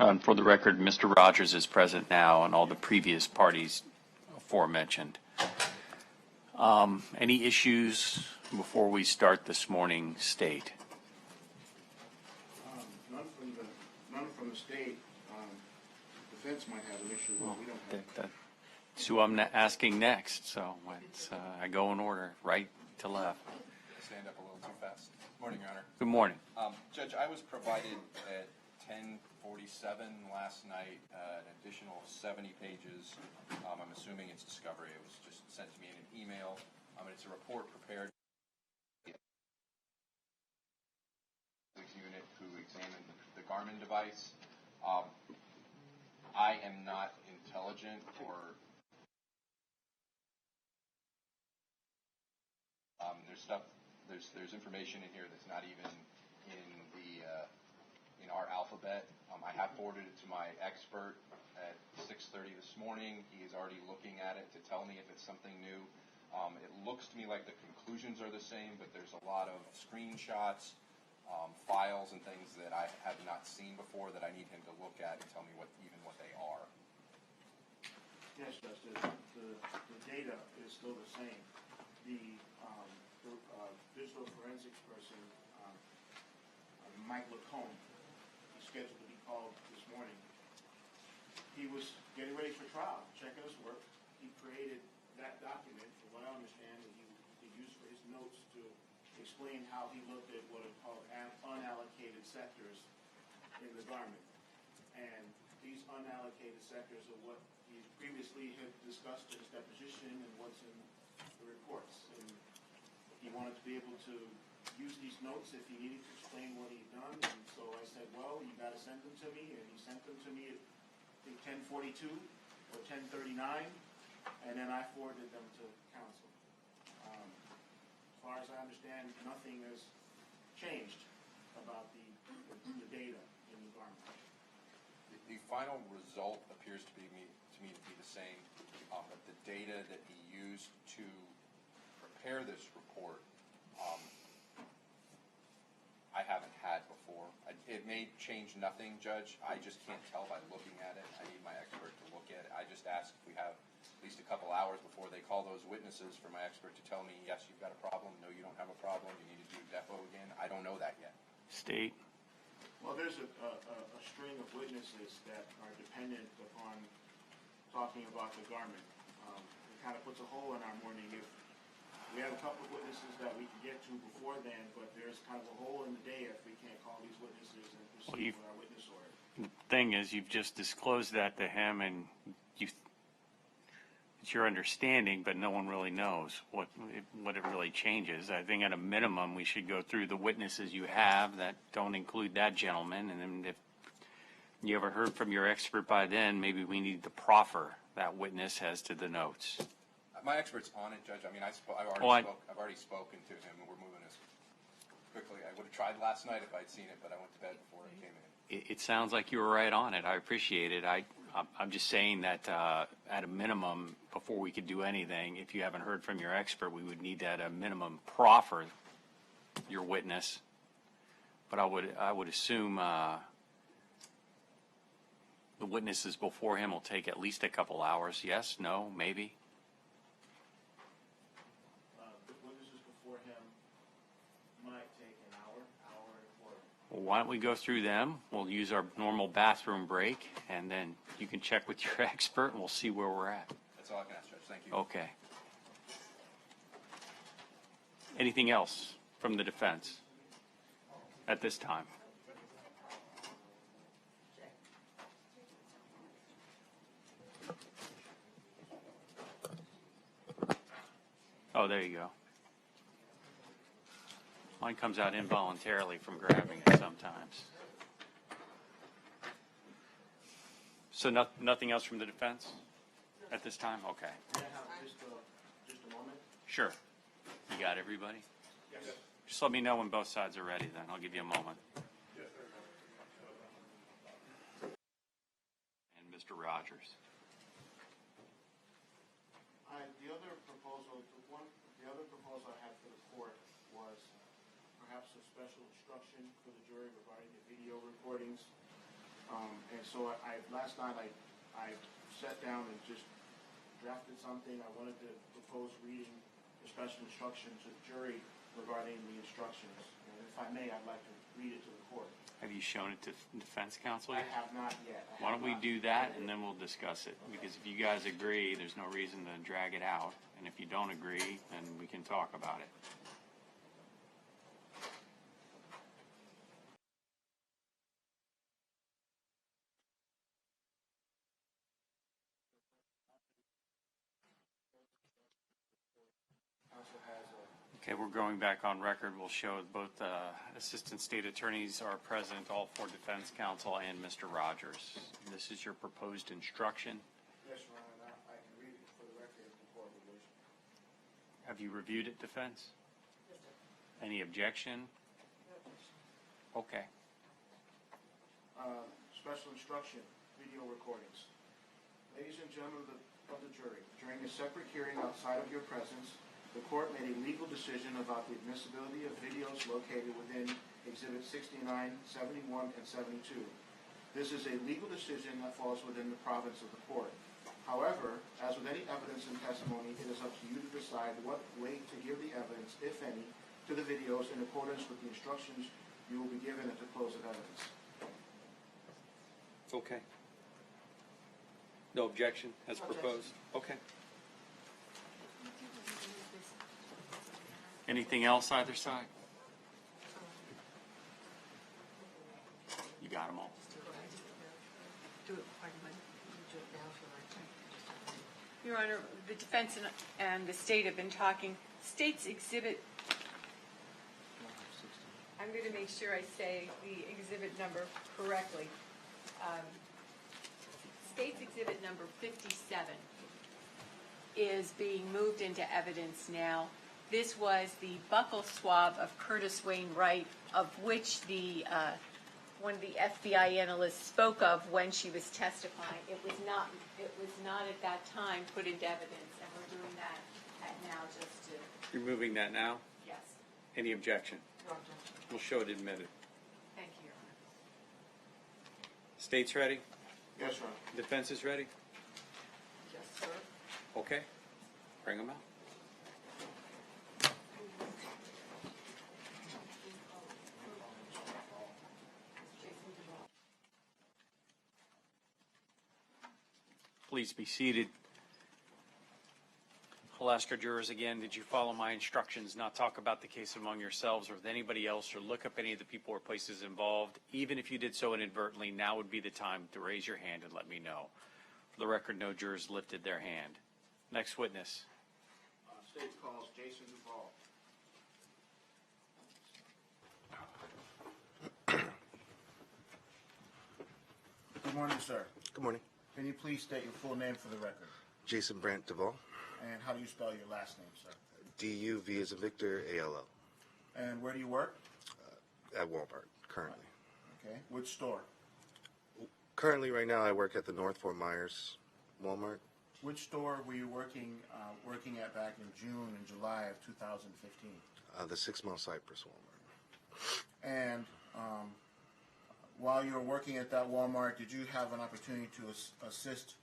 For the record, Mr. Rodgers is present now and all the previous parties aforementioned. Any issues before we start this morning, State? None from the state. Defense might have an issue. We don't have. That's who I'm asking next, so I go in order, right to left. Stand up a little too fast. Morning, Your Honor. Good morning. Judge, I was provided at 10:47 last night an additional 70 pages. I'm assuming it's discovery. It was just sent to me in an email. It's a report prepared by the unit who examined the Garmin device. I am not intelligent or there's information in here that's not even in our alphabet. I have forwarded it to my expert at 6:30 this morning. He is already looking at it to tell me if it's something new. It looks to me like the conclusions are the same, but there's a lot of screenshots, files, and things that I have not seen before that I need him to look at and tell me what they are. Yes, Justice. The data is still the same. The digital forensics person, Mike Lacombe, he's scheduled to be called this morning. He was getting ready for trial, checking his work. He created that document, from what I understand, that he used for his notes to explain how he looked at what are called unallocated sectors in the Garmin. And these unallocated sectors are what he previously had discussed in his deposition and what's in the reports. And he wanted to be able to use these notes if he needed to explain what he'd done. And so I said, well, you got to send them to me. And he sent them to me at, I think, 10:42 or 10:39. And then I forwarded them to counsel. As far as I understand, nothing has changed about the data in the Garmin. The final result appears to me to be the same, but the data that he used to prepare this report, I haven't had before. It may change nothing, Judge. I just can't tell by looking at it. I need my expert to look at it. I just ask if we have at least a couple hours before they call those witnesses for my expert to tell me, yes, you've got a problem, no, you don't have a problem, you need to do depo again. I don't know that yet. State? Well, there's a string of witnesses that are dependent upon talking about the Garmin. It kind of puts a hole in our morning. If we have a couple of witnesses that we can get to before then, but there's kind of a hole in the day if we can't call these witnesses and proceed with our witness order. The thing is, you've just disclosed that to him, and it's your understanding, but no one really knows what it really changes. I think at a minimum we should go through the witnesses you have that don't include that gentleman, and then if you ever heard from your expert by then, maybe we need to proffer that witness as to the notes. My expert's on it, Judge. I mean, I've already spoken to him, and we're moving as quickly. I would have tried last night if I'd seen it, but I went to bed before it came in. It sounds like you were right on it. I appreciate it. I'm just saying that at a minimum, before we could do anything, if you haven't heard from your expert, we would need to, at a minimum, proffer your witness. But I would assume the witnesses before him will take at least a couple hours. Yes? No? Maybe? The witnesses before him might take an hour and a quarter. Well, why don't we go through them? We'll use our normal bathroom break, and then you can check with your expert, and we'll see where we're at. That's all I can ask, Judge. Thank you. Okay. Anything else from the defense at this time? Oh, there you go. Mine comes out involuntarily from grabbing it sometimes. So nothing else from the defense at this time? Okay. Can I have just a moment? Sure. You got everybody? Yes. Just let me know when both sides are ready, then. I'll give you a moment. And Mr. Rodgers. The other proposal I had for the court was perhaps a special instruction for the jury regarding the video recordings. And so last night I sat down and just drafted something. I wanted to propose reading the special instruction to the jury regarding the instructions. And if I may, I'd like to read it to the court. Have you shown it to defense counsel I yet? have not yet. Why don't we do that, and then we'll discuss it? Because if you guys agree, there's no reason to drag it out. And if you don't agree, then we can talk about it. Okay, we're going back on record. We'll show both assistant state attorneys are present, all for defense counsel, and Mr. Rodgers. This is your proposed instruction. Yes, Your Honor. I can read it for the record if the court would wish. Have you reviewed it, defense? Yes, sir. Any objection? No. Okay. Special instruction, video recordings. Ladies and gentlemen of the jury, during a separate hearing outside of your presence, the court made a legal decision about the admissibility of videos located within Exhibit 69, 71, and 72. This is a legal decision that falls within the province of the court. However, as with any evidence and testimony, it is up to you to decide what weight to give the evidence, if any, to the videos in accordance with the instructions you will be given at the close of evidence. Okay. No objection as proposed? Okay. Anything else either side? You got them all. Your Honor, the defense and the state have been talking. State's exhibit, I'm going to make sure I say the exhibit number correctly. State's exhibit number 57 is being moved into evidence now. This was the buccal swab of Curtis Wainwright, of which the one of the FBI analysts spoke of when she was testifying. It was not at that time put into evidence, and we're doing that now just to. You're moving that now? Yes. Any objection? No objection. We'll show it admitted. Thank you, Your Honor. State's ready? Yes, Your Honor. Defense is ready? Yes, sir. Okay. Bring them out. Please be seated. I'll ask our jurors again, did you follow my instructions, not talk about the case among yourselves or with anybody else, or look up any of the people or places involved? Even if you did so inadvertently, now would be the time to raise your hand and let me know. For the record, no jurors lifted their hand. Next witness. State calls Jason Duvall. Good morning, sir. Good morning. Can you please state your full name for the record? Jason Brandt Duvall. And how do you spell your last name, sir? D-U-V as in Victor, A-L-L. And where do you work? At Walmart, currently. Okay. Which store? Currently, right now, I work at the North Fort Myers Walmart. Which store were you working at back in June and July of 2015? The 6 Mile Cypress Walmart. And while you were working at that Walmart, did you have an opportunity to assist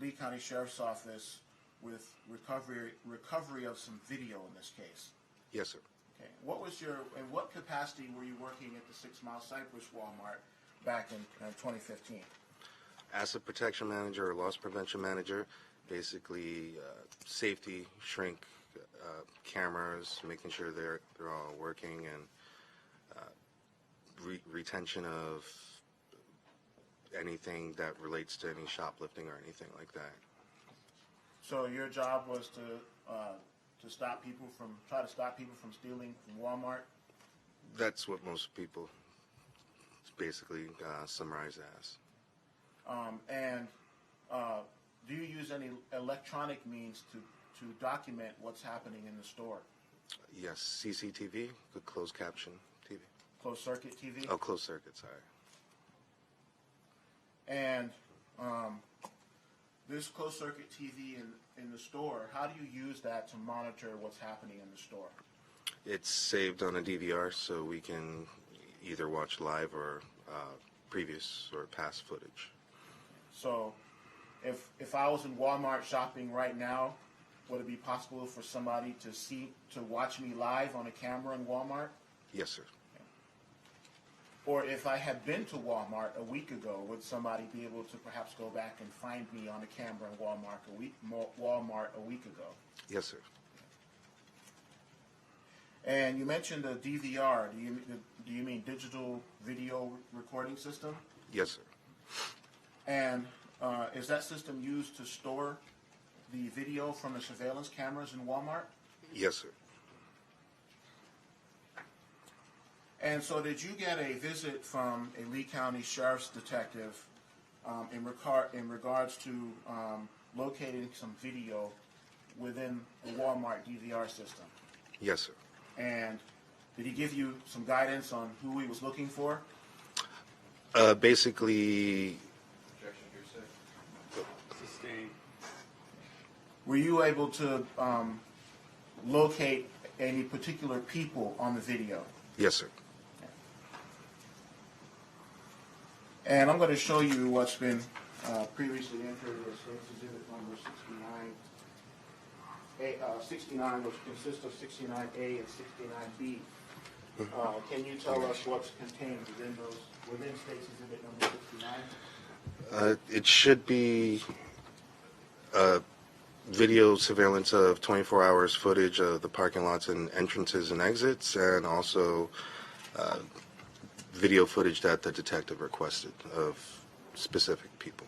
Lee County Sheriff's Office with recovery of some video in this case? Yes, sir. Okay. In what capacity were you working at the 6 Mile Cypress Walmart back in 2015? Asset protection manager or loss prevention manager, basically safety, shrink cameras, making sure they're all working, and retention of anything that relates to any shoplifting or anything like that. So your job was to try to stop people from stealing from Walmart? That's what most people basically summarize as. Do you use any electronic means to document what's happening in the store? Yes, CCTV, good closed caption TV. Closed circuit TV? Oh, closed circuit, sorry. And this closed circuit TV in the store, how do you use that to monitor what's happening in the store? It's saved on a DVR, so we can either watch live or previous or past footage. So if I was in Walmart shopping right now, would it be possible for somebody to watch me live on a camera in Walmart? Yes, sir. Or if I had been to Walmart a week ago, would somebody be able to perhaps go back and find me on a camera in Walmart a week ago? Yes, sir. And you mentioned a DVR. Do you mean digital video recording system? Yes, sir. And is that system used to store the video from the surveillance cameras in Walmart? Yes, sir. And so did you get a visit from a Lee County Sheriff's detective in regards to locating some video within the Walmart DVR system? Yes, sir. And did he give you some guidance on who he was looking for? Basically, Objection, hearsay. Sustained. Were you able to locate any particular people on the video? yes, sir. And I'm going to show you what's been previously entered as exhibit number 69, which consists of 69A and 69B. Can you tell us what's contained within state's exhibit number 69? It should be video surveillance of 24 hours footage of the parking lots and entrances and exits, and also video footage that the detective requested of specific people.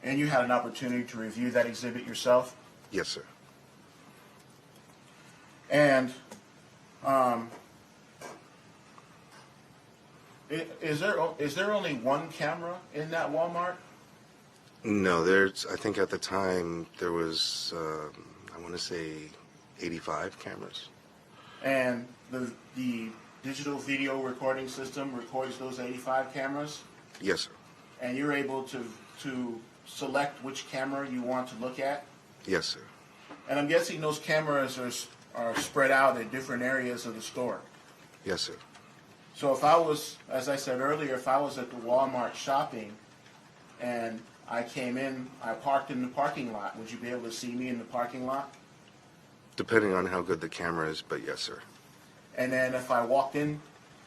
And you had an opportunity to review that exhibit yourself? Yes, sir. And is there only one camera in that Walmart? No, I think at the time there was, I want to say 85 cameras. And the digital video recording system records those 85 cameras? Yes, sir. And you're able to select which camera you want to look at? Yes, sir. And I'm guessing those cameras are spread out in different areas of the store. Yes, sir. So if I was, as I said earlier, if I was at the Walmart shopping and I came in, I parked in the parking lot, would you be able to see me in the parking lot? Depending on how good the camera is, but yes, sir. And then if I walked in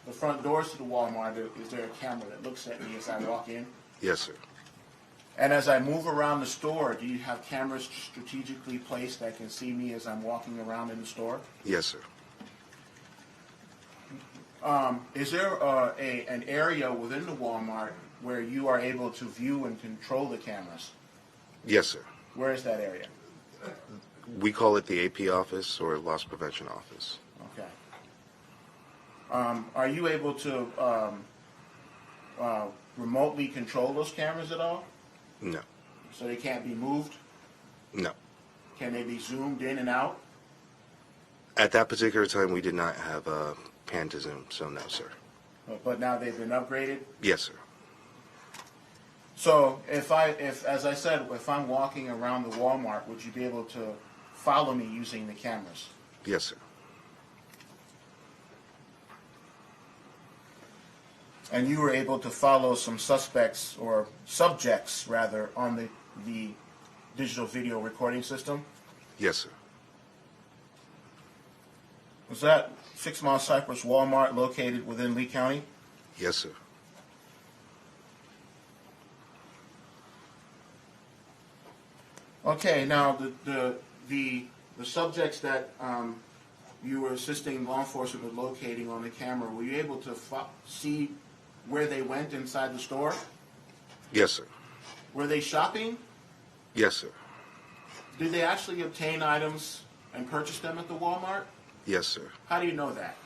the front doors to the Walmart, is there a camera that looks at me as I walk in? Yes, sir. And as I move around the store, do you have cameras strategically placed that can see me as I'm walking around in the store? Yes, sir. Is there an area within the Walmart where you are able to view and control the cameras? Yes, sir. Where is that area? We call it the AP office or loss prevention office. Okay. Are you able to remotely control those cameras at all? No. So they can't be moved? No. Can they be zoomed in and out? At that particular time, we did not have a pan to zoom, so no, sir. But now they've been upgraded? Yes, sir. So if as I said, if I'm walking around the Walmart, would you be able to follow me using the cameras? Yes, sir. And you were able to follow some suspects, or subjects rather, on the digital video recording system? Yes, sir. Was that 6 Mile Cypress Walmart located within Lee County? Yes, sir. Okay, now the subjects that you were assisting law enforcement with locating on the camera, were you able to see where they went inside the store? Yes, sir. Were they shopping? Yes, sir. Did they actually obtain items and purchase them at the Walmart? Yes, sir. How do you know that?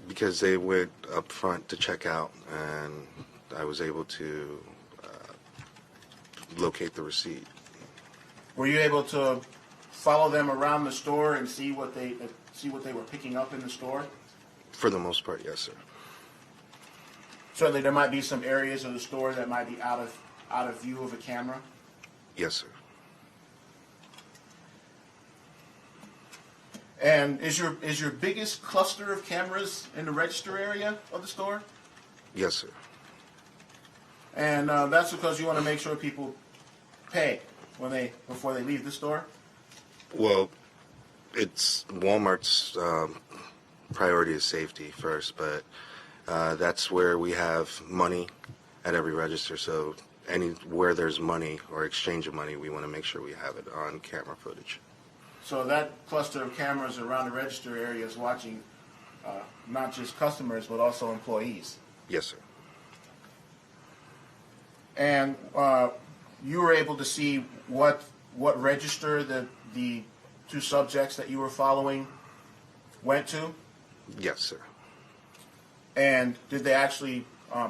Because they went up front to check out, and I was able to locate the receipt. Were you able to follow them around the store and see what they were picking up in the store? For the most part, yes, sir. Certainly, there might be some areas of the store that might be out of view of a camera. Yes, sir. And is your biggest cluster of cameras in the register area of the store? Yes, sir. And that's because you want to make sure people pay before they leave the store? Well, it's Walmart's priority is safety first, but that's where we have money at every register. So anywhere there's money or exchange of money, we want to make sure we have it on camera footage. So that cluster of cameras around the register area is watching not just customers, but also employees. Yes, sir. And you were able to see what register the two subjects that you were following went to? Yes, sir. And did they actually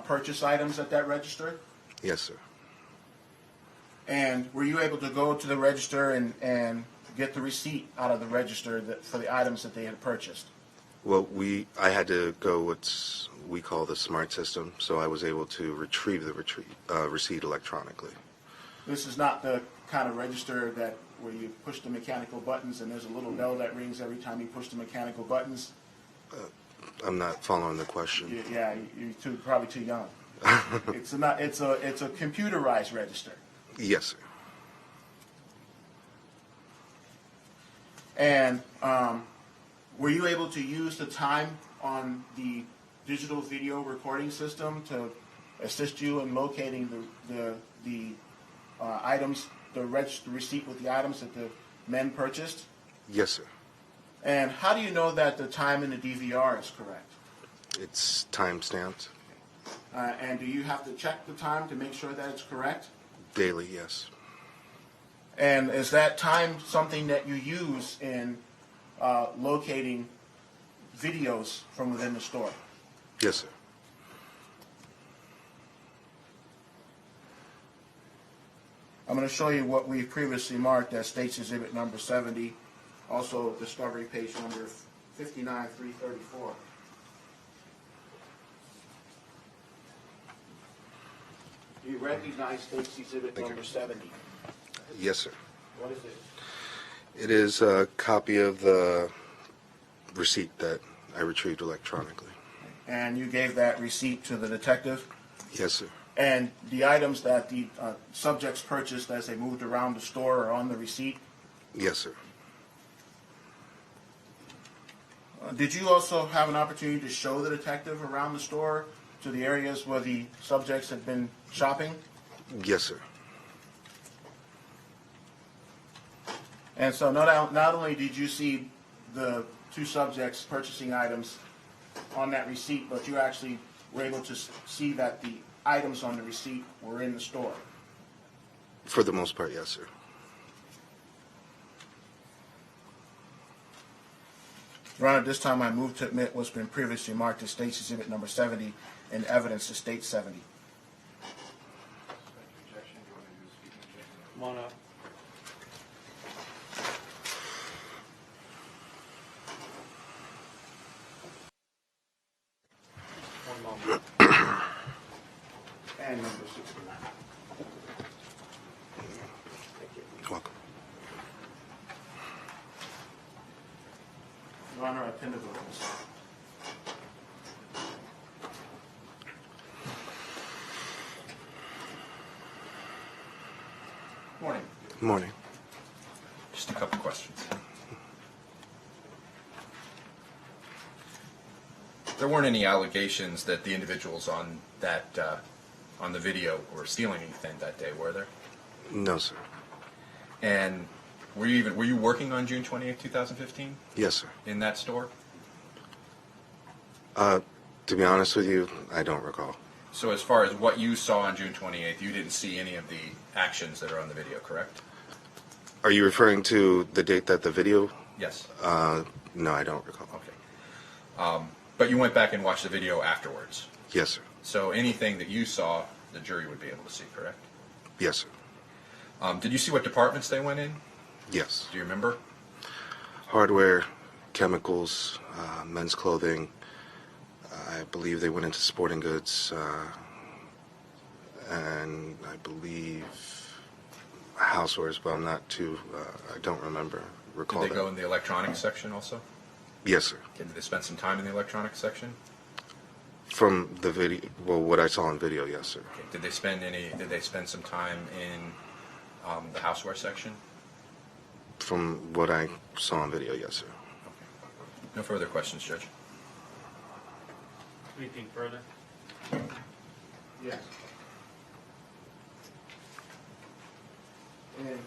purchase items at that register? Yes, sir. And were you able to go to the register and get the receipt out of the register for the items that they had purchased? Well, I had to go what we call the smart system, so I was able to retrieve the receipt electronically. This is not the kind of register where you push the mechanical buttons and there's a little bell that rings every time you push the mechanical buttons. I'm not following the question. Yeah, you're probably too young. It's a computerized register. Yes, sir. And were you able to use the time on the digital video recording system to assist you in locating the items, the receipt with the items that the men purchased? Yes, sir. And how do you know that the time in the DVR is correct? It's time stamped. And do you have to check the time to make sure that it's correct? Daily, yes. And is that time something that you use in locating videos from within the store? Yes, sir. I'm going to show you what we previously marked as State's Exhibit number 70, also Discovery page number 59334. Do you recognize State's Exhibit number 70? Yes, sir. What is it? It is a copy of the receipt that I retrieved electronically. And you gave that receipt to the detective? Yes, sir. And the items that the subjects purchased as they moved around the store are on the receipt? Yes, sir. Did you also have an opportunity to show the detective around the store to the areas where the subjects had been shopping? Yes, sir. And so not only did you see the two subjects purchasing items on that receipt, but you actually were able to see that the items on the receipt were in the store. For the most part, yes, sir. Your Honor, this time I move to admit what's been previously marked as State's Exhibit number 70 and evidence to State 70. Come on up. One moment. And number 69. Welcome. Your Honor, I tend to vote this. Morning. Morning. Just a couple questions. There weren't any allegations that the individuals on that on the video were stealing anything that day, were there? No, sir. And were you working on June 28, 2015 Yes, sir. in that store? To be honest with you, I don't recall. So as far as what you saw on June 28th, you didn't see any of the actions that are on the video, correct? Are you referring to the date that the video? Yes. No, I don't recall. Okay. But you went back and watched the video afterwards. Yes, sir. So anything that you saw, the jury would be able to see, correct? Yes, sir. Did you see what departments they went in? Yes. Do you remember? Hardware, chemicals, men's clothing. I believe they went into sporting goods, and I believe housewares, but I'm not too, I don't recall Did they that. go in the electronics section also? Yes, sir. Did they spend some time in the electronics section? From the video, well, what I saw on video, yes, sir. Okay. Did they spend some time in the houseware section? From what I saw on video, yes, sir. No further questions, Judge. Anything further? Yes. In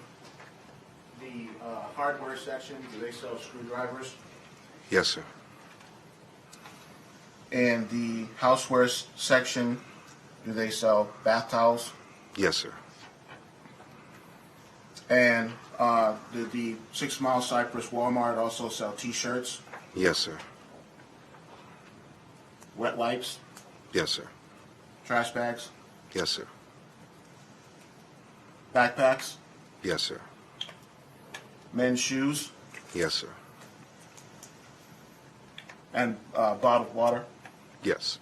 the hardware section, do they sell screwdrivers? Yes, sir. In the housewares section, do they sell bath towels? Yes, sir. And did the 6 Mile Cypress Walmart also sell T-shirts, Yes, sir. wet wipes, Yes, sir. trash bags, Yes, sir. backpacks, Yes, sir. men's shoes, Yes, sir. and bottled water? Yes.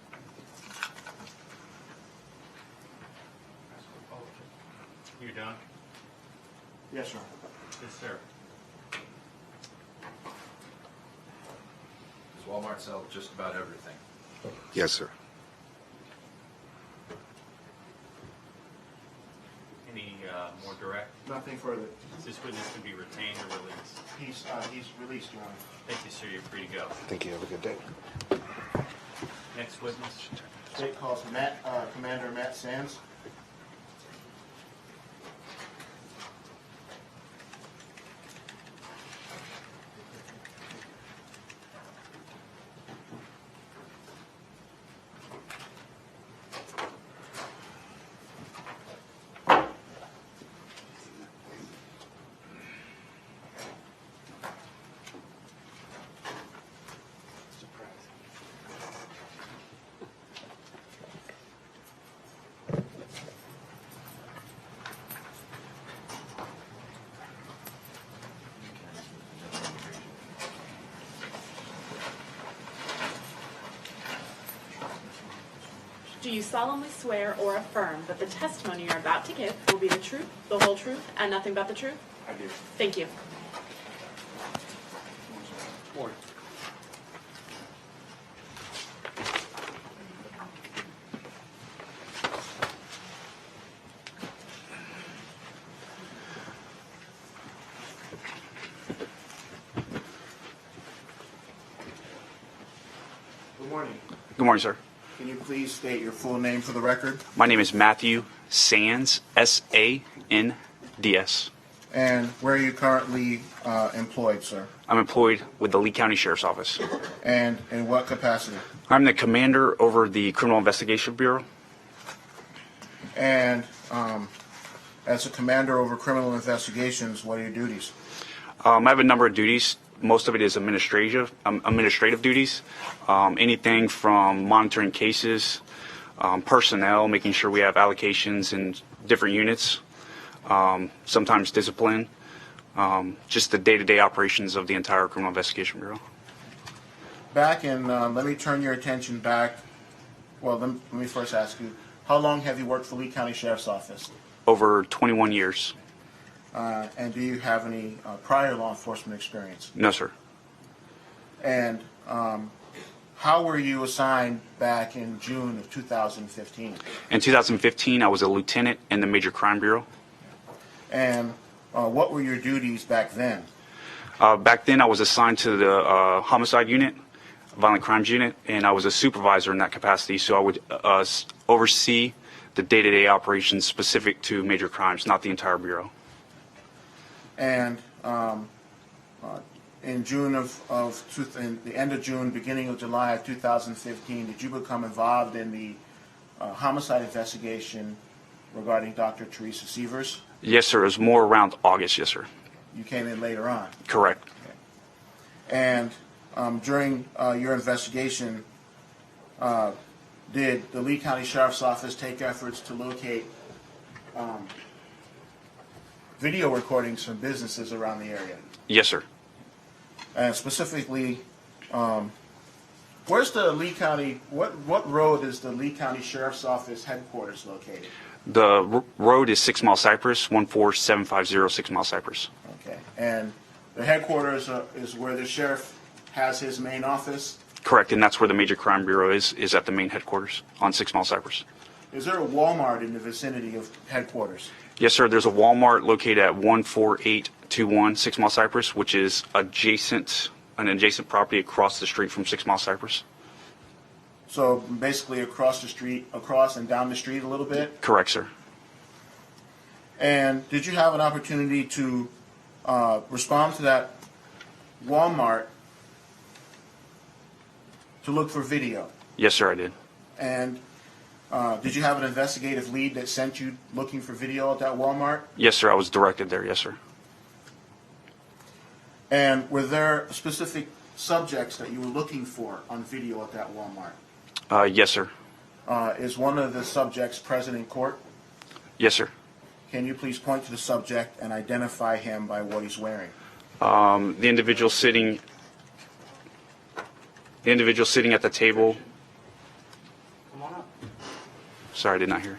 You done? Yes, sir. Yes, sir. Does Walmart sell just about everything? Yes, sir. Any more direct? Nothing further. Is this witness to be retained or released? He's released, Your Honor. Thank you, sir. You're free to go. Thank you. Have a good day. Next witness. State calls Commander Matt Sands. Do you solemnly swear or affirm that the testimony you're about to give will be the truth, the whole truth, and nothing but the truth? I do. Thank you. Morning. Good morning. Good morning, sir. Can you please state your full name for the record? My name is Matthew Sands, S-A-N-D-S. And where are you currently employed, sir? I'm employed with the Lee County Sheriff's Office. And in what capacity? I'm the commander over the Criminal Investigation Bureau. And as a commander over criminal investigations, what are your duties? I have a number of duties. Most of it is administrative duties. Anything from monitoring cases, personnel, making sure we have allocations in different units, sometimes discipline, just the day-to-day operations of the entire Criminal Investigation Bureau. Back in, let me turn your attention back. Well, let me first ask you, how long have you worked for Lee County Sheriff's Office? Over 21 years. And do you have any prior law enforcement experience? No, sir. And how were you assigned back in June of 2015? In 2015, I was a lieutenant in the Major Crime Bureau. And what were your duties back then? Back then, I was assigned to the homicide unit, violent crimes unit, and I was a supervisor in that capacity. So I would oversee the day-to-day operations specific to major crimes, not the entire bureau. And in June in the end of June, beginning of July of 2015, did you become involved in the homicide investigation regarding Dr. Teresa Sievers? Yes, sir. It was more around August, yes, sir. You came in later on. Correct. And during your investigation, did the Lee County Sheriff's Office take efforts to locate video recordings from businesses around the area? Yes, sir. And specifically, where's the Lee County, what road is the Lee County Sheriff's Office headquarters located? The road is 6 Mile Cypress, 14750 6 Mile Cypress. Okay. And the headquarters is where the sheriff has his main office? Correct, and that's where the Major Crime Bureau is at the main headquarters on 6 Mile Cypress. Is there a Walmart in the vicinity of headquarters? Yes, sir. There's a Walmart located at 14821 6 Mile Cypress, which is an adjacent property across the street from 6 Mile Cypress. So basically across the street, across and down the street a little bit? Correct, sir. And did you have an opportunity to respond to that Walmart to look for video? Yes, sir, I did. And did you have an investigative lead that sent you looking for video at that Walmart? Yes, sir. I was directed there. Yes, sir. And were there specific subjects that you were looking for on video at that Walmart? Yes, sir. Is one of the subjects present in court? Yes, sir. Can you please point to the subject and identify him by what he's wearing? The individual sitting at the table. Come on up. Sorry, I did not hear.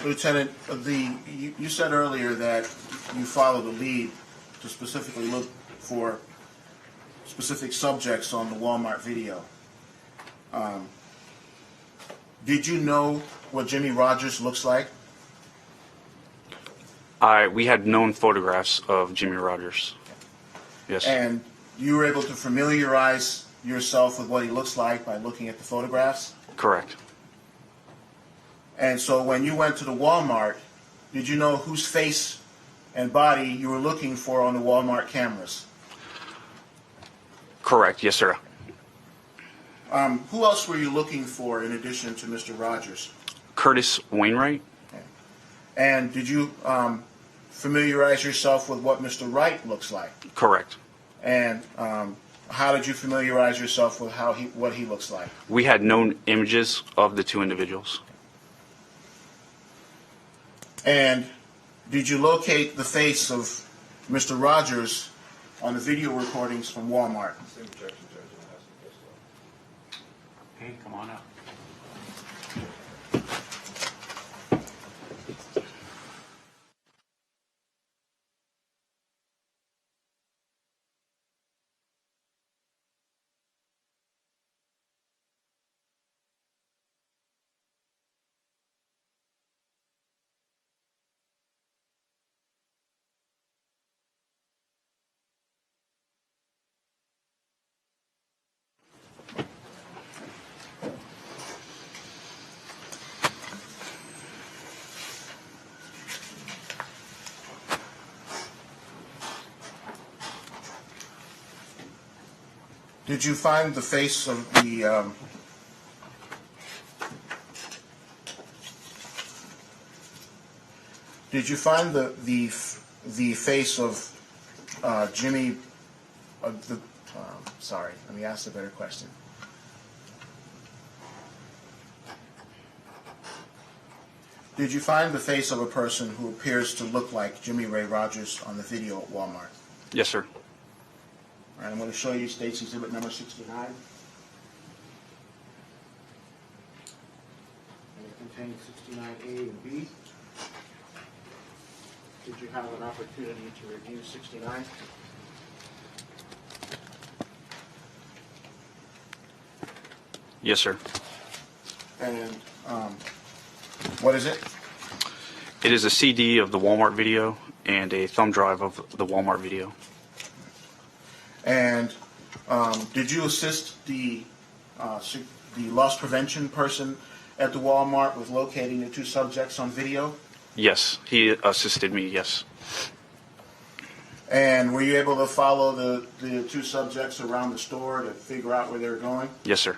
Lieutenant, you said earlier that you followed a lead to specifically look for specific subjects on the Walmart video. Did you know what Jimmy Rodgers looks like? We had known photographs of Jimmy Rodgers. Yes. And you were able to familiarize yourself with what he looks like by looking at the photographs? Correct. And so when you went to the Walmart, did you know whose face and body you were looking for on the Walmart cameras? Correct. Yes, sir. Who else were you looking for in addition to Mr. Rodgers? Curtis Wainwright. Okay. And did you familiarize yourself with what Mr. Wright looks like? Correct. And how did you familiarize yourself with what he looks like? We had known images of the two individuals. And did you locate the face of Mr. Rodgers on the video recordings from Walmart? Hey, come on up. Did you find the face of the Did you find the face of Jimmy? Sorry, let me ask a better question. Did you find the face of a person who appears to look like Jimmy Ray Rodgers on the video at Walmart? Yes, sir. All right, I'm going to show you State's Exhibit number 69. And it contains 69A and B. Did you have an opportunity to review 69? Yes, sir. And what is it? It is a CD of the Walmart video and a thumb drive of the Walmart video. And did you assist the loss prevention person at the Walmart with locating the two subjects on video? Yes, he assisted me, yes. And were you able to follow the two subjects around the store to figure out where they were going? Yes, sir.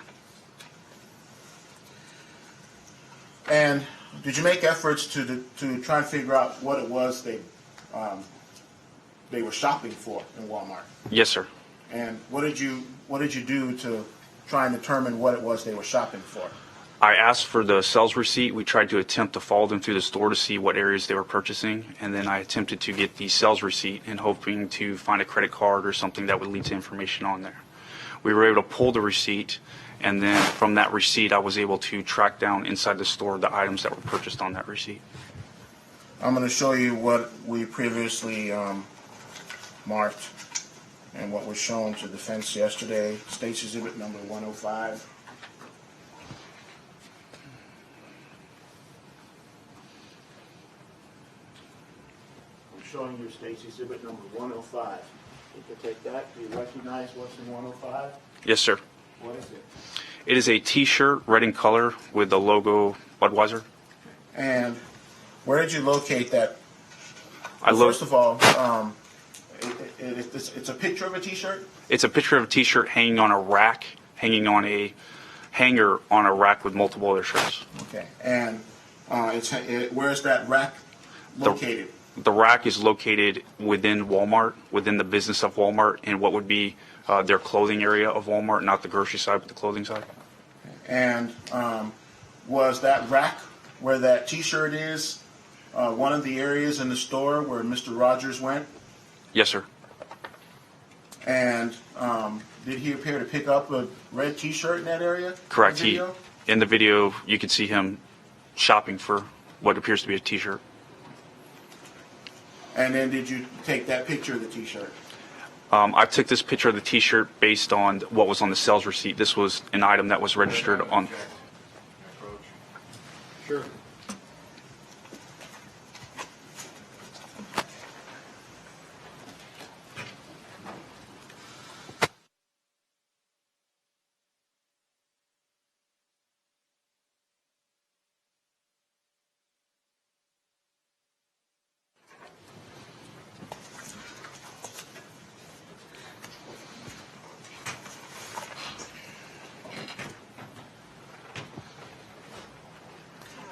And did you make efforts to try and figure out what it was they were shopping for in Walmart? Yes, sir. And what did you do to try and determine what it was they were shopping for? I asked for the sales receipt. We tried to attempt to follow them through the store to see what areas they were purchasing, and then I attempted to get the sales receipt and hoping to find a credit card or something that would lead to information on there. We were able to pull the receipt, and then from that receipt, I was able to track down inside the store the items that were purchased on that receipt. I'm going to show you what we previously marked and what was shown to defense yesterday. State's Exhibit number 105. I'm showing you State's Exhibit number 105. You can take that. Do you recognize what's in 105? Yes, sir. What is it? It is a T-shirt, red in color, with the logo Budweiser. And where did you locate that? Well, first of all, it's a picture of a T-shirt? It's a picture of a T-shirt hanging on a rack, hanging on a hanger on a rack with multiple other shirts. Okay. And where's that rack located? The rack is located within Walmart, within the business of Walmart, in what would be their clothing area of Walmart, not the grocery side, but the clothing side. And was that rack where that T-shirt is one of the areas in the store where Mr. Rodgers went? Yes, sir. And did he appear to pick up a red T-shirt in that area? Correct. In the video? In the video, you can see him shopping for what appears to be a T-shirt. And then did you take that picture of the T-shirt? I took this picture of the T-shirt based on what was on the sales receipt. This was an item that was registered on. Sure.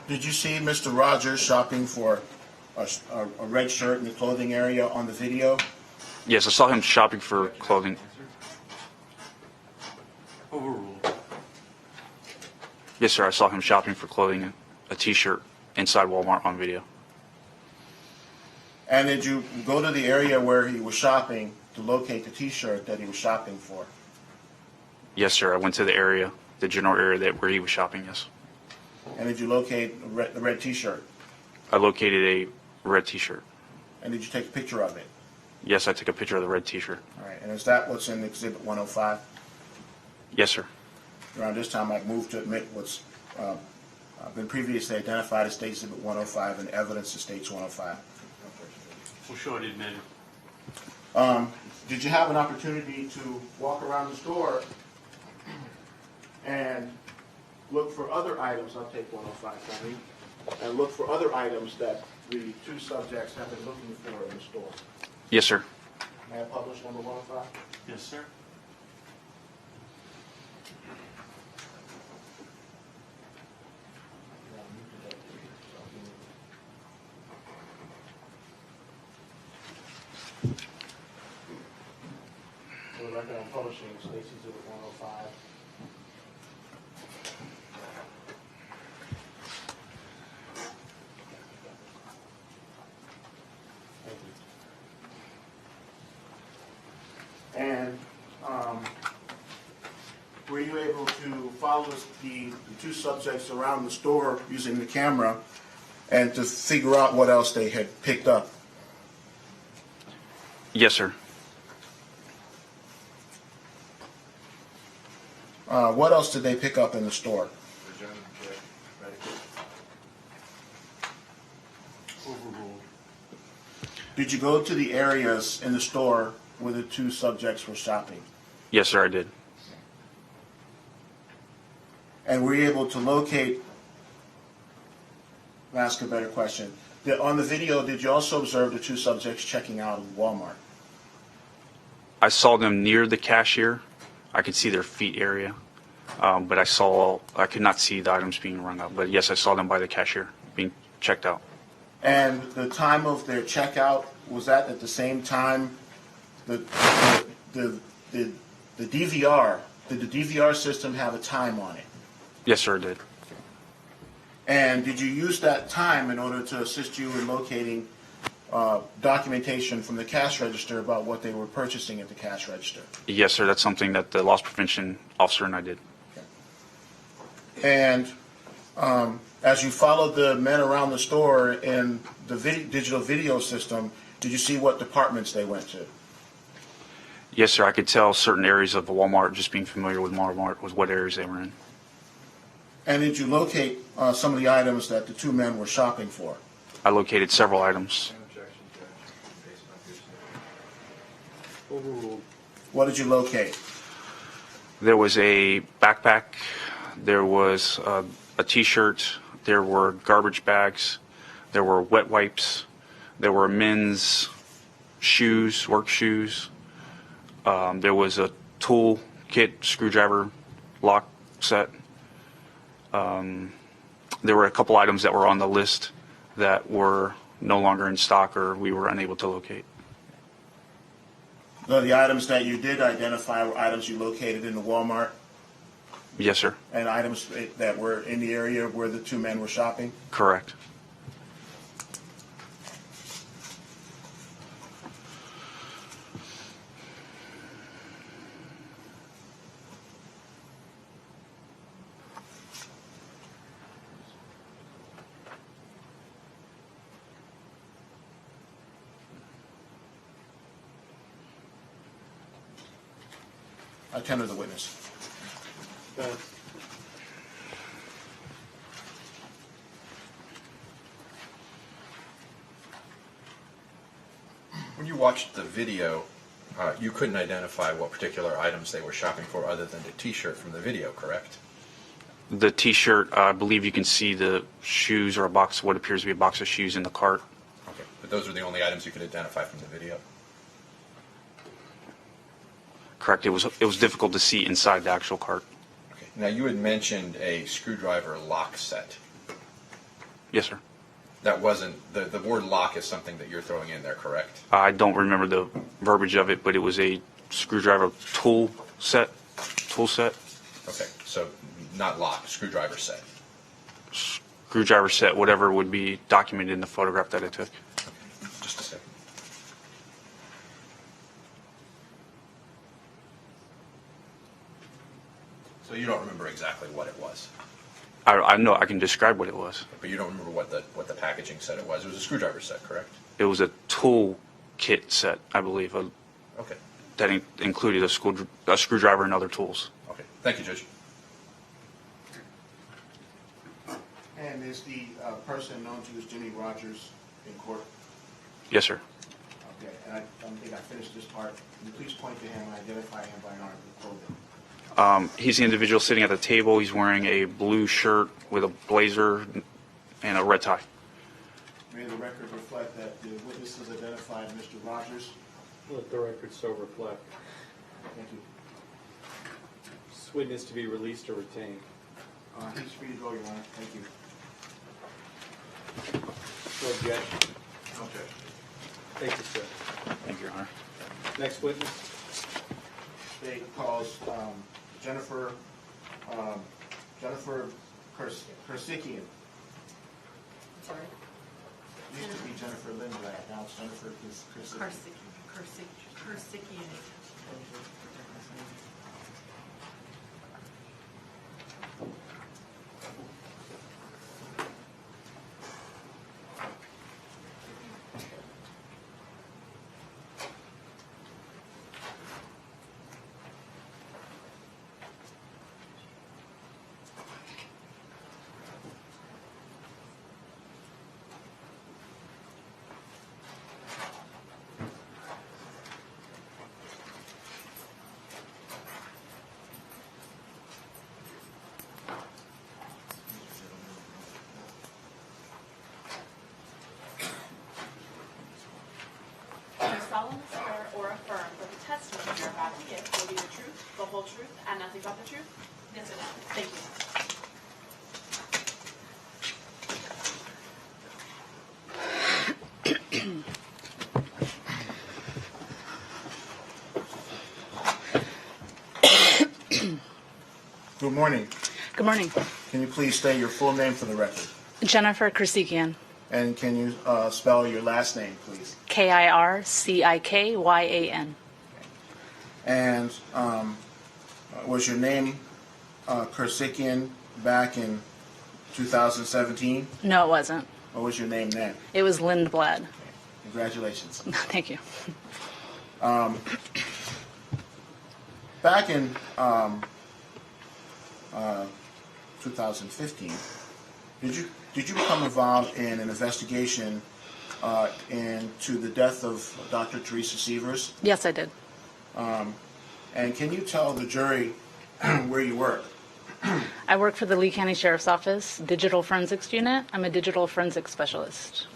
Did you see Mr. Rodgers shopping for a red shirt in the clothing area on the video? Yes, I saw him shopping for clothing. Overruled. Yes, sir, I saw him shopping for clothing, a T-shirt inside Walmart on video. And did you go to the area where he was shopping to locate the T-shirt that he was shopping for? Yes, sir, I went to the area, the general area where he was shopping, yes. And did you locate the red T-shirt? I located a red T-shirt. And did you take a picture of it? Yes, I took a picture of the red T-shirt. All right. And is that what's in Exhibit 105? Yes, sir. Around this time, I've moved to admit what's been previously identified as State Exhibit 105 and evidence to States 105. We'll show it admitted. Did you have an opportunity to walk around the store and look for other items? I'll take 105 from me. And look for other items that the two subjects have been looking for in the store. Yes, sir. May I publish number 105? Yes, sir. For the record, I'm publishing State's Exhibit 105. Thank you. And were you able to follow the two subjects around the store using the camera and to figure out what else they had picked up? Yes, sir. What else did they pick up in the store? Overruled. Did you go to the areas in the store where the two subjects were shopping? Yes, sir, I did. And were you able to locate, I'll ask a better question. On the video, did you also observe the two subjects checking out of Walmart? I saw them near the cashier. I could see their feet area, but I could not see the items being rung up. But yes, I saw them by the cashier being checked out. And the time of their checkout, was that at the same time the DVR, did the DVR system have a time on it? Yes, sir, it did. And did you use that time in order to assist you in locating documentation from the cash register about what they were purchasing at the cash register? Yes, sir. That's something that the loss prevention officer and I did. And as you followed the men around the store in the digital video system, did you see what departments they went to? Yes, sir. I could tell certain areas of the Walmart, just being familiar with Walmart, was what areas they were in. And did you locate some of the items that the two men were shopping for? I located several items. What did you locate? There was a backpack. There was a T-shirt. There were garbage bags. There were wet wipes. There were men's shoes, work shoes. There was a tool kit, screwdriver, lock set. There were a couple items that were on the list that were no longer in stock or we were unable to locate. The items that you did identify were items you located in the Walmart Yes, sir. and items that were in the area where the two men were shopping? Correct. I tender the witness. When you watched the video, you couldn't identify what particular items they were shopping for other than the T-shirt from the video, correct? The T-shirt, I believe you can see the shoes or a box, what appears to be a box of shoes in the cart. Okay, but those are the only items you could identify from the video? Correct. It was difficult to see inside the actual cart. Okay. Now, you had mentioned a screwdriver lock set. Yes, sir. That wasn't, the word lock is something that you're throwing in there, correct? I don't remember the verbiage of it, but it was a screwdriver tool set. Okay, so not lock, screwdriver set. Screwdriver set, whatever would be documented in the photograph that I took. Just a second. So you don't remember exactly what it was, I know I can describe what it was. but you don't remember what the packaging said it was. It was a screwdriver set, correct? It was a tool kit set, I believe, Okay. that included a screwdriver and other tools. Okay. Thank you, Judge. And is the person known to you as Jimmy Rodgers in court? Yes, sir. Okay, and I don't think I finished this part. Can you please point to him and identify him by article of clothing? He's the individual sitting at the table. He's wearing a blue shirt with a blazer and a red tie. May the record reflect that the witnesses identified Mr. Rodgers. Let the record so reflect. Thank you. This witness to be released or retained. He's free to go, Your Honor. Thank you. No objection. Okay. Thank you, sir. Thank you, Your Honor. Next witness. State calls Jennifer Kircikyan. Sorry. Used to be Jennifer Lindblad. Now it's Jennifer Kircikyan. Kircikyan. Do you solemnly swear or affirm that the testimony you're about to give will be the truth, the whole truth, and nothing but the truth? Yes, I do. Thank you. Good morning. Good morning. Can you please state your full name for the record? Jennifer Kircikyan. And can you spell your last name, please? Kircikyan. And was your name Kircikyan back in 2017? No, it wasn't. What was your name then? It was Lindblad. Congratulations. Thank you. Back in 2015, did you become involved in an investigation into the death of Dr. Teresa Sievers? Yes, I did. And can you tell the jury where you work? I work for the Lee County Sheriff's Office, Digital Forensics Unit. I'm a digital forensics specialist.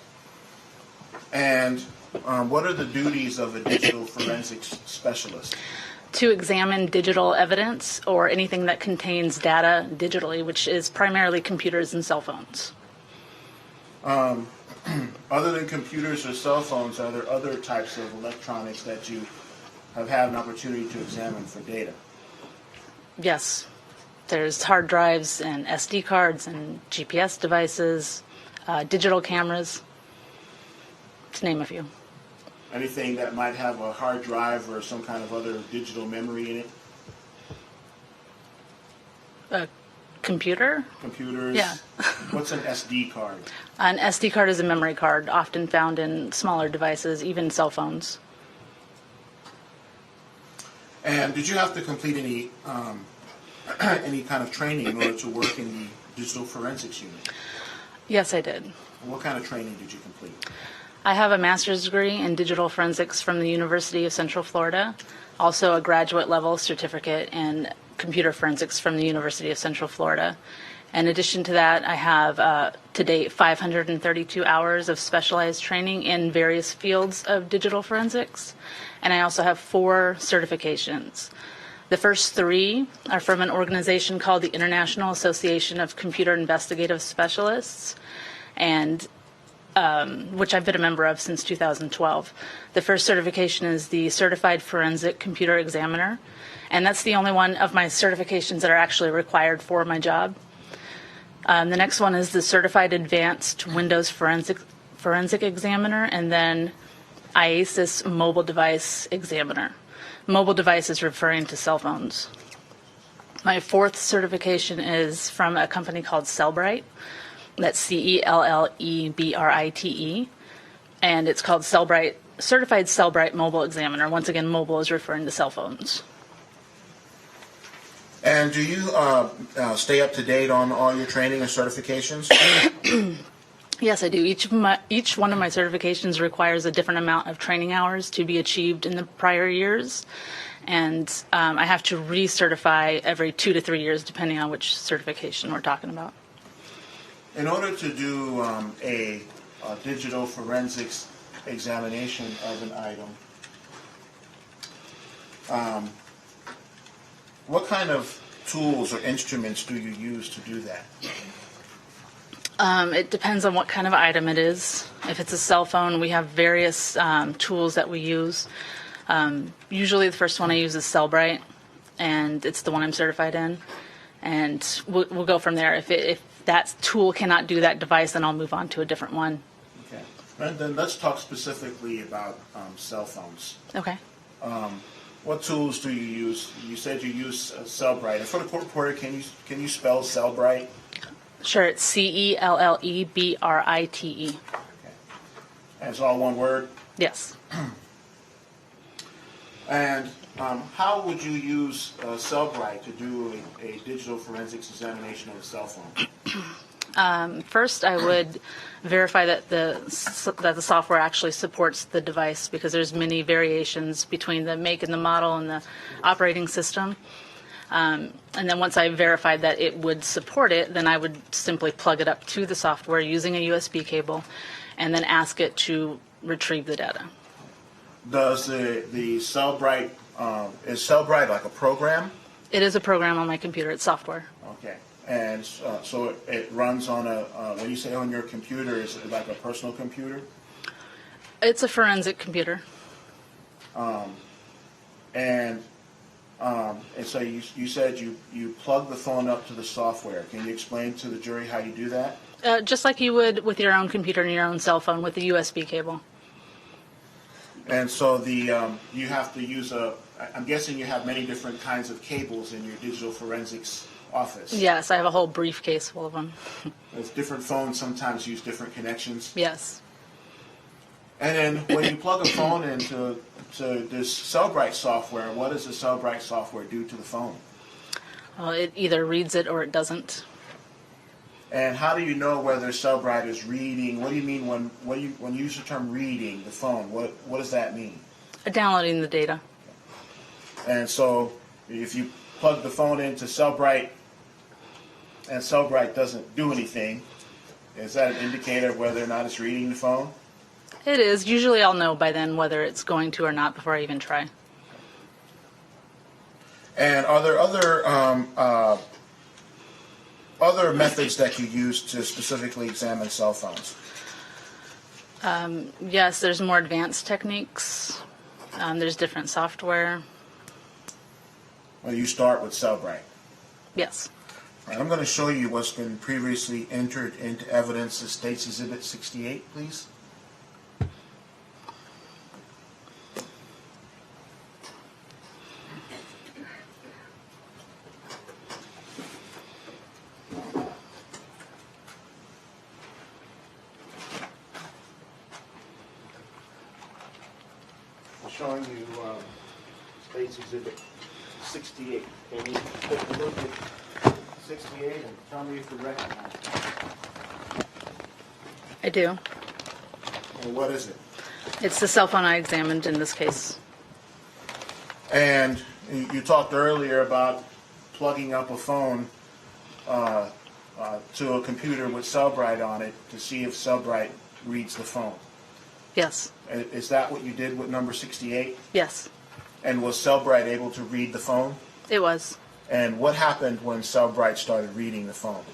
And what are the duties of a digital forensics specialist? To examine digital evidence or anything that contains data digitally, which is primarily computers and cell phones. Other than computers or cell phones, are there other types of electronics that you have had an opportunity to examine for data? Yes. There's hard drives and SD cards and GPS devices, digital cameras, to name a few. Anything that might have a hard drive or some kind of other digital memory in it? A computer? Computers? Yeah. What's an SD card? An SD card is a memory card, often found in smaller devices, even cell phones. And did you have to complete any any kind of training in order to work in the digital forensics unit? Yes, I did. And what kind of training did you complete? I have a master's degree in digital forensics from the University of Central Florida, also a graduate level certificate in computer forensics from the University of Central Florida. In addition to that, I have to date 532 hours of specialized training in various fields of digital forensics, and I also have 4 certifications. The first 3 are from an organization called the International Association of Computer Investigative Specialists, and which I've been a member of since 2012. The first certification is the Certified Forensic Computer Examiner, and that's the only one of my certifications that are actually required for my job. The next one is the Certified Advanced Windows Forensic Examiner, and then IASIS Mobile Device Examiner. Mobile device is referring to cell phones. My 4th certification is from a company called Cellbrite. That's CELLEBRITE, and it's called Certified Cellbrite Mobile Examiner. Once again, mobile is referring to cell phones. And do you stay up to date on all your training and certifications? Yes, I do. Each one of my certifications requires a different amount of training hours to be achieved in the prior years, and I have to recertify every 2 to 3 years, depending on which certification we're talking about. In order to do a digital forensics examination of an item, what kind of tools or instruments do you use to do that? It depends on what kind of item it is. If it's a cell phone, we have various tools that we use. Usually the first one I use is Cellbrite, and it's the one I'm certified in. And we'll go from there. If that tool cannot do that device, then I'll move on to a different one. Okay. And then let's talk specifically about cell phones. Okay. What tools do you use? You said you use Cellbrite. And for the court reporter, can you spell Cellbrite? Sure, it's CELLEBRITE. Okay. And it's all one word? Yes. And how would you use Cellbrite to do a digital forensics examination of a cell phone? First, I would verify that the software actually supports the device, because there's many variations between the make and the model and the operating system. And then once I verified that it would support it, then I would simply plug it up to the software using a USB cable and then ask it to retrieve the data. Does the Cellbrite, is Cellbrite like a program? It is a program on my computer. It's software. Okay. And so it runs on a, when you say on your computer, is it like a personal computer? It's a forensic computer. And And so you said you plug the phone up to the software. Can you explain to the jury how you do that? Just like you would with your own computer and your own cell phone with a USB cable. And so you have to use I'm guessing you have many different kinds of cables in your digital forensics office. Yes, I have a whole briefcase full of them. As different phones sometimes use different connections. Yes. And then when you plug a phone into this Cellbrite software, what does the Cellbrite software do to the phone? Well, it either reads it or it doesn't. And how do you know whether Cellbrite is reading? What do you mean when you use the term reading the phone? What does that mean? Downloading the data. And so if you plug the phone into Cellbrite and Cellbrite doesn't do anything, is that an indicator of whether or not it's reading the phone? It is. Usually I'll know by then whether it's going to or not before I even try. And are there other methods that you use to specifically examine cell phones? Yes, there's more advanced techniques. There's different software. Well, you start with Cellbrite. Yes. All right, I'm going to show you what's been previously entered into evidence as State's Exhibit 68, please. Showing you State's Exhibit 68. Can you take a look at 68 and tell me if you recognize it? I do. And what is it? It's the cell phone I examined in this case. And you talked earlier about plugging up a phone to a computer with Cellbrite on it to see if Cellbrite reads the phone. Yes. Is that what you did with number 68? Yes. And was Cellbrite able to read the phone? It was. And what happened when Cellbrite started reading the phone?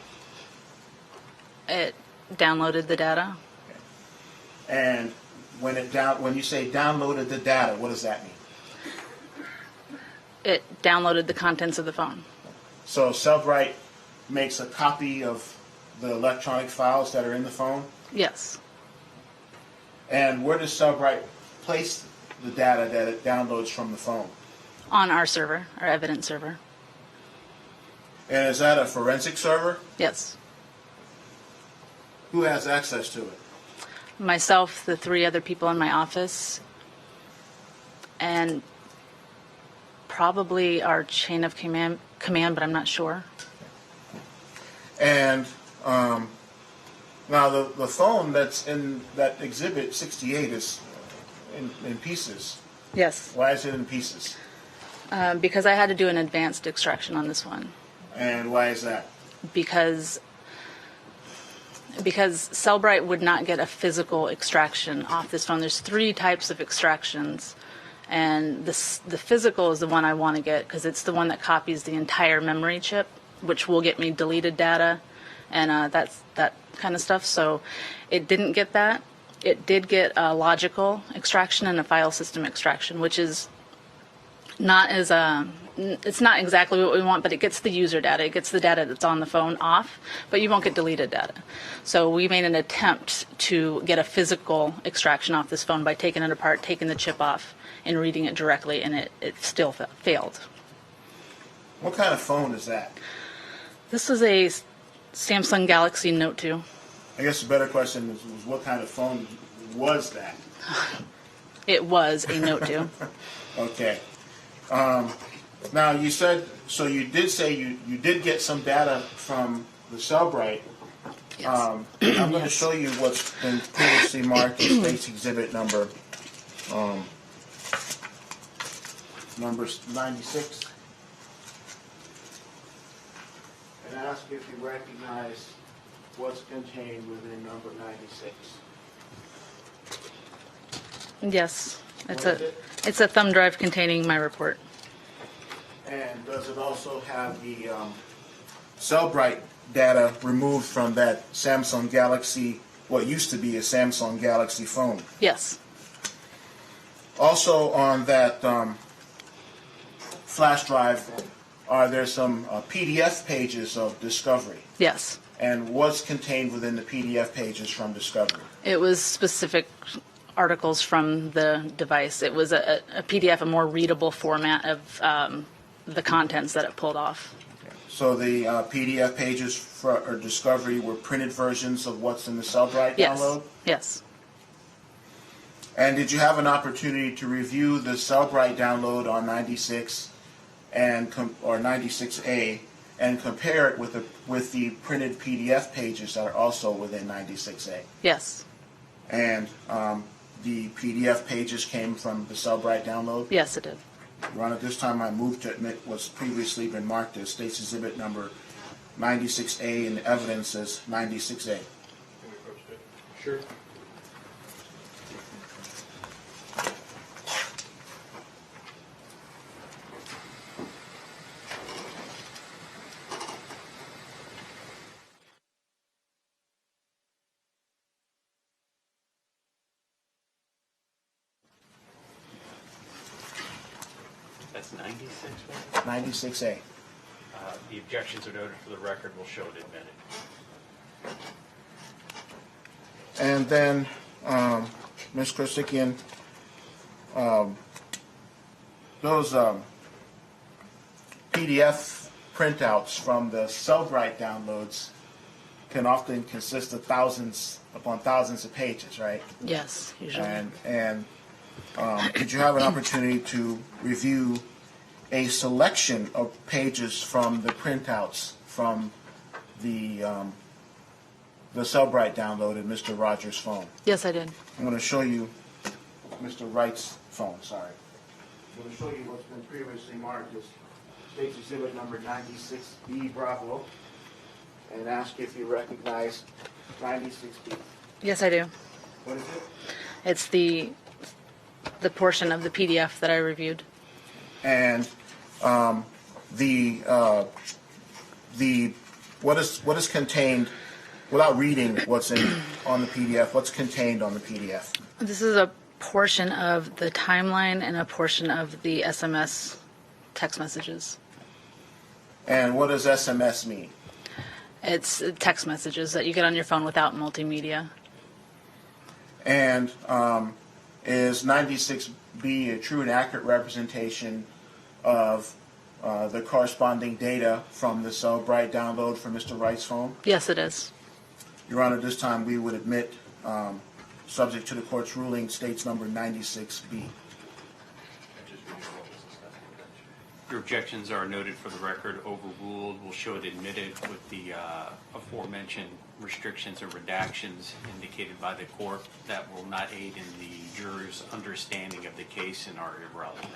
It downloaded the data. And when you say downloaded the data, what does that mean? It downloaded the contents of the phone. So Cellbrite makes a copy of the electronic files that are in the phone? Yes. And where does Cellbrite place the data that it downloads from the phone? On our server, our evidence server. And is that a forensic server? Yes. Who has access to it? Myself, the 3 other people in my office, and probably our chain of command, but I'm not sure. And now the phone that's in that exhibit 68 is in pieces. Yes. Why is it in pieces? Because I had to do an advanced extraction on this one. And why is that? Because Cellbrite would not get a physical extraction off this phone. There's 3 types of extractions, and the physical is the one I want to get because it's the one that copies the entire memory chip, which will get me deleted data and that kind of stuff. So it didn't get that. It did get a logical extraction and a file system extraction, which is not as it's not exactly what we want, but it gets the user data. It gets the data that's on the phone off, but you won't get deleted data. So we made an attempt to get a physical extraction off this phone by taking it apart, taking the chip off, and reading it directly, and it still failed. What kind of phone is that? This is a Samsung Galaxy Note 2. I guess the better question was what kind of phone was that? It was a Note 2. Okay. Now you said, so you did say you did get some data from the Cellbrite. Yes. I'm going to show you what's been previously marked as State's Exhibit number 96. And ask if you recognize what's contained within number 96. Yes. What is it? It's a thumb drive containing my report. And does it also have the Cellbrite data removed from that Samsung Galaxy, what used to be a Samsung Galaxy phone? flash drive, are there some PDF pages of discovery? Yes. And what's contained within the PDF pages from discovery? It was specific articles from the device. It was a PDF, a more readable format of the contents that it pulled off. So the PDF pages for discovery were printed versions of what's in the Cellbrite Yes. download? Yes. And did you have an opportunity to review the Cellbrite download on 96 or 96A and compare it with the printed PDF pages that are also within 96A? Yes. And the PDF pages came from the Cellbrite download? Yes, it did. Your Honor, this time I move to admit what's previously been marked as State's Exhibit number 96A and the evidence as 96A. Sure. That's 96, right? 96A. The objections are noted for the record. We'll show it admitted. And then, Ms. Kircikyan, those PDF printouts from the Cellbrite downloads can often consist of thousands upon thousands of pages, right? Yes, usually. And did you have an opportunity to review a selection of pages from the printouts from the Cellbrite download in Mr. Rodgers' phone? Yes, I did. I'm going to show you Mr. Wright's phone, sorry. I'm going to show you what's been previously marked as State's Exhibit number 96B Bravo and ask if you recognize 96B. Yes, I do. What is it? It's the portion of the PDF that I reviewed. And what is contained, without reading what's on the PDF, what's contained on the PDF? This is a portion of the timeline and a portion of the SMS text messages. And what does SMS mean? It's text messages that you get on your phone without multimedia. And is 96B a true and accurate representation of the corresponding data from the Cellbrite download from Mr. Wright's phone? Yes, it is. Your Honor, this time we would admit, subject to the court's ruling, State's number 96B. Your objections are noted for the record, overruled. We'll show it admitted with the aforementioned restrictions or redactions indicated by the court that will not aid in the juror's understanding of the case and are irrelevant.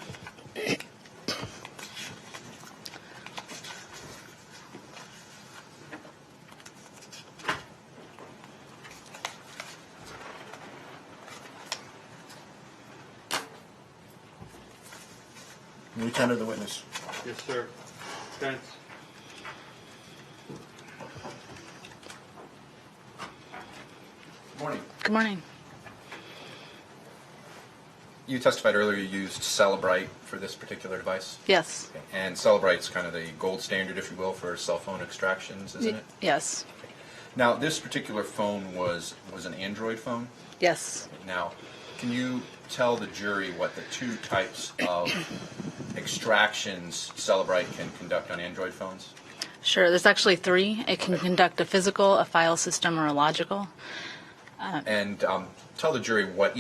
May we tender the witness? Yes, sir. Defense. Good morning. Good morning. You testified earlier you used Cellbrite for this particular device? Yes. And Cellbrite's kind of the gold standard, if you will, for cell phone extractions, isn't it? Yes. Now, this particular phone was an Android phone? Yes. Now, can you tell the jury what the two types of extractions Cellbrite can conduct on Android phones? Sure. There's actually three. It can conduct a physical, a file system, or a logical. And tell the jury what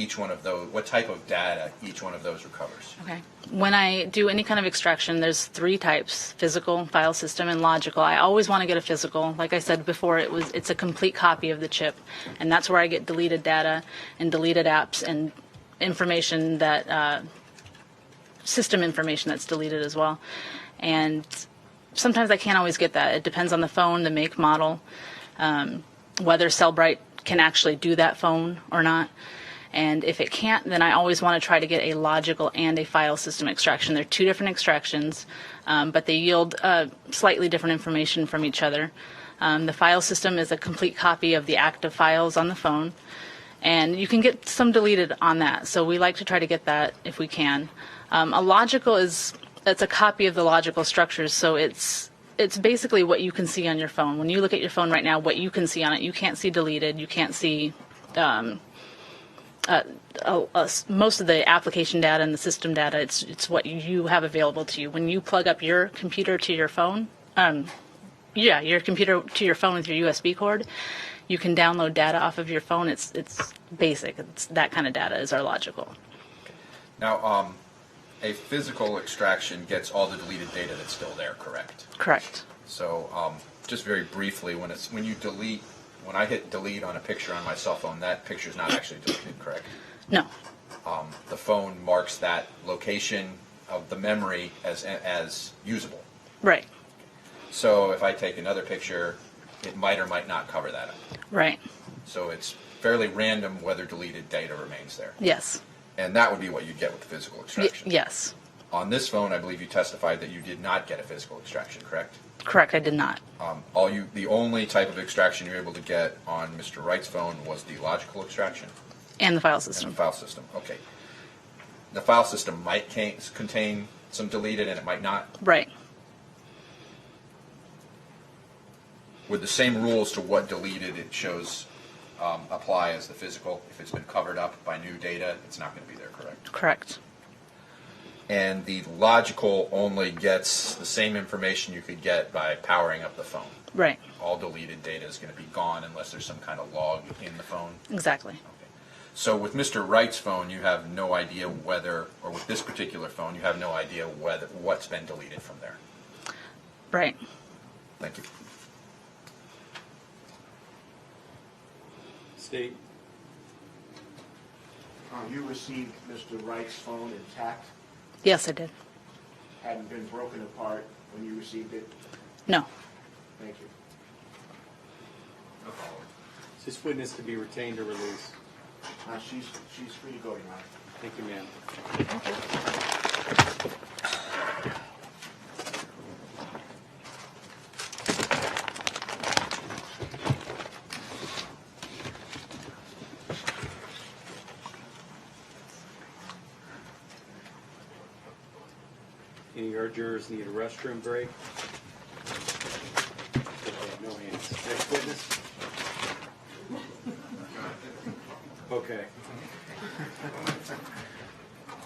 type of data each one of those recovers. Okay. When I do any kind of extraction, there's three types: physical, file system, and logical. I always want to get a physical. Like I said before, it's a complete copy of the chip, and that's where I get deleted data and deleted apps and information that system information that's deleted as well. And sometimes I can't always get that. It depends on the phone, the make, model, whether Cellbrite can actually do that phone or not. And if it can't, then I always want to try to get a logical and a file system extraction. They're two different extractions, but they yield slightly different information from each other. The file system is a complete copy of the active files on the phone, and you can get some deleted on that. So we like to try to get that if we can. A logical is a copy of the logical structures, so it's basically what you can see on your phone. When you look at your phone right now, what you can see on it, you can't see deleted, you can't see most of the application data and the system data. It's what you have available to you. When you plug up your computer to your phone, your computer to your phone with your USB cord, you can download data off of your phone. It's basic. It's that kind of data is our logical. Now, a physical extraction gets all the deleted data that's still there, correct? Correct. So, just very briefly, when I hit delete on a picture on my cell phone, that picture is not actually deleted, correct? No. The phone marks that location of the memory as usable. Right. So if I take another picture, it might or might not cover that up. Right. So it's fairly random whether deleted data remains there. Yes. And that would be what you'd get with the physical extraction. Yes. On this phone, I believe you testified that you did not get a physical extraction, correct? Correct. I did not. The only type of extraction you were able to get on Mr. Wright's phone was the logical extraction And the file and system. the file system. Okay. The file system might contain some deleted and it might not. Right. Would the same rules to what deleted it shows apply as the physical? If it's been covered up by new data, it's not going to be there, correct? Correct. And the logical only gets the same information you could get by powering up the phone. Right. All deleted data is going to be gone unless there's some kind of log in the phone. Exactly. Okay. So with Mr. Wright's phone, you have no idea whether, or with this particular phone, you have no idea what's been deleted from there. Right. Thank you. State. You received Mr. Wright's phone intact, Yes, I did. hadn't been broken apart when you received it? No. Thank you. Is this witness to be retained or released? She's free to go, Your Honor. Thank you, ma'am. Any of our jurors need a restroom break? Okay, no hands. Next witness? Okay.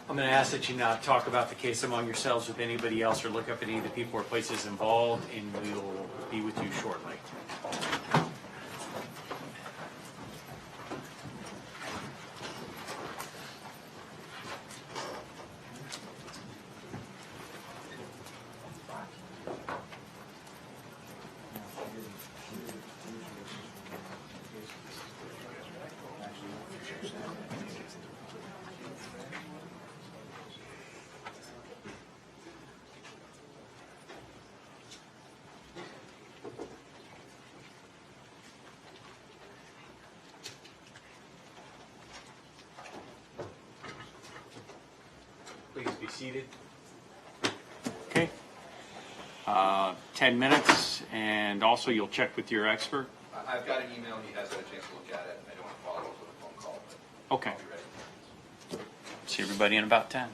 I'm going to ask that you not talk about the case among yourselves with anybody else or look up any of the people or places involved, and we will be with you shortly. Please be seated. Okay. 10 minutes, and also you'll check with your expert. I've got an email. He has had a chance to look at it. I don't want to follow up with a phone call. But Okay. I'll be ready. See everybody in about 10.